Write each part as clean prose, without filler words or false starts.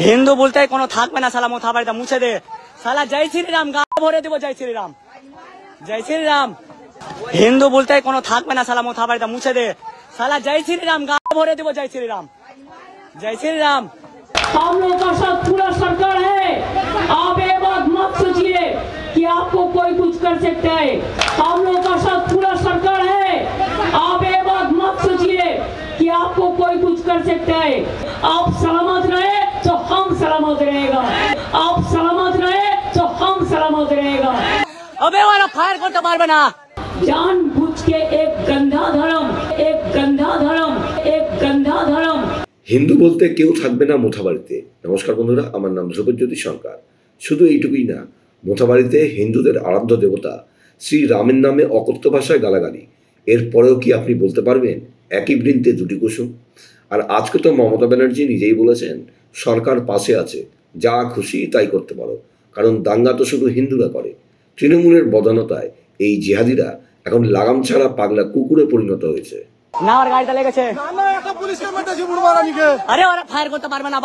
हिंदू बोलते ही कोनो थाकबे ना साला मोथा बाड़ीटा मुछे दे साला जय श्री राम गा भरे देबो जय श्री राम जय श्री राम हिंदू बोलते ही कोनो थाकबे ना साला मोथा बाड़ीटा मुछे दे साला जय श्री राम गा भरे देबो जय श्री राम जय श्री राम। हम लोग का साथ पूरा सरकार है। आप ये बात मत सोचिए कि आपको कोई कुछ कर सकता है। हम लोग का साथ पूरा सरकार है। आप ये बात मत सोचिए कि आपको कोई कुछ कर सकता है। आप सलामत रहे तो हम सलामत रहेगा। आप सलामत रहे तो हम सलामत रहेगा। अबे वाला फायर करते मारबे ना जानबूझ के एक गंदा धर्म हिंदू बोलते केउ थाकबे ना मोथाबाड़ीते। नमस्कार बंधुरा, आमार नाम ध्रुवज्योति सरकार। शुधु एइटुकुई ना, मोथाबाड़ीते हिंदुदेर आराध्य देवता श्री रामेर नामे अकथ्य भाषाय गालागाली, एरपरेও কি আপনি বলতে পারবেন একই বৃন্তে দুটি কুসুম? আর আজকে তো মমতা ব্যানার্জি নিজেই বলেছেন সরকার পাশে আছে, যা খুশি তাই করতে পারো, কারণ দাঙ্গা তো শুধু হিন্দুরা করে। তৃণমূলের বদান্যতায় এই জিহাদিরা এখন লাগাম ছাড়া পাগলা কুকুরে পরিণত হয়েছে। না আর গাড়িটা লেগেছে না একটা পুলিশকে মেরেছে বুড়মারানিকে। আরে ওরা ফায়ার করতে পারবে না,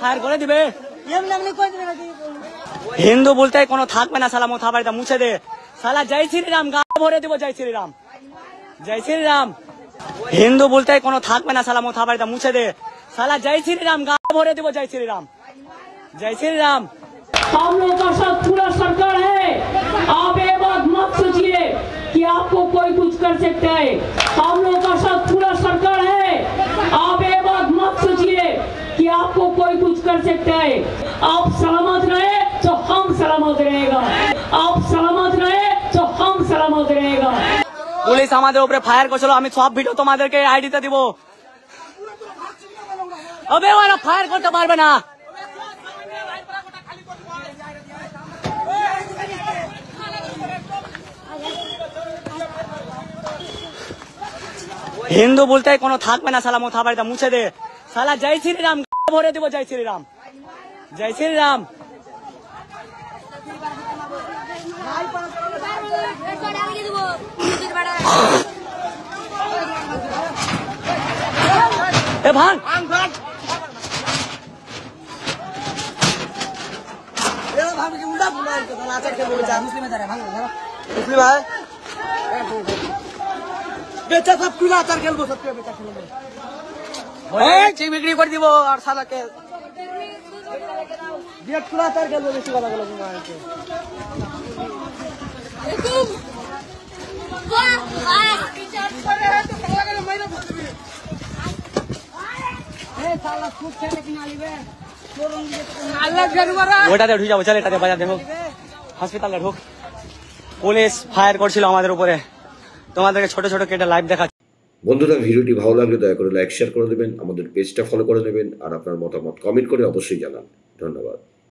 ফায়ার করে দিবে। এমনি করে দিবে নাকি? হিন্দু বলতে কোনো থাকবে না সালা মোথা বাড়িটা মুছে দে साला जय श्री राम गा भरे देबो जय श्री राम जय श्री राम हिंदू बोलते ही कोनो थाकबे ना साला मोथा बाड़ीटा मुछे दे साला जय श्री राम गा भरे देबो जय श्री राम जय श्री राम। हम लोग का साथ पूरा सरकार है। आप ये बात मत सोचिए कि आपको कोई कुछ कर सकता है। हम लोग का साथ पूरा सरकार है। आप ये बात मत सोचिए कि आपको कोई कुछ कर सकता है। आप सलामत रहे तो हम सलामत रहेगा। आप सलामत रहे तो हम सलामत रहेगा। पुलिस हमारे ऊपर फायर करছিল, আমি সব ভিডিও তোমাদেরকে আইডিতে দিব। अबे वाला फायर করতে পারবে না। हिंदू बोलते ही कोनो থাকবে না সালা মোথা বাড়িটা মুছে দে साला जय श्री राम गा भरे देबो जय श्री राम जय श्री राम। ए भाग बेचा सब पिला आचार खेलबो सबके बेचा खेलबो चिक बिक्री कर দিব আর শালাকে गेट पिला आचार खेलबो बेसी वाला गुलो मार के ए साला खूब खेले कि ना लिबे আল্লাহ জানুয়ারা ওটাতে উঠে যাবো। চল এটাতে বাজার দেখো, হসপিটালে ঢোক। পুলিশ ফায়ার করছিল আমাদের উপরে, তোমাদেরকে ছোট ছোট কেটে লাইভ দেখা। বন্ধুরা, ভিডিওটি ভালো লাগলে দয়া করে লাইক শেয়ার করে দেবেন, আমাদের পেজটা ফলো করে নেবেন, আর আপনার মতামত কমেন্ট করে অবশ্যই জানান। ধন্যবাদ।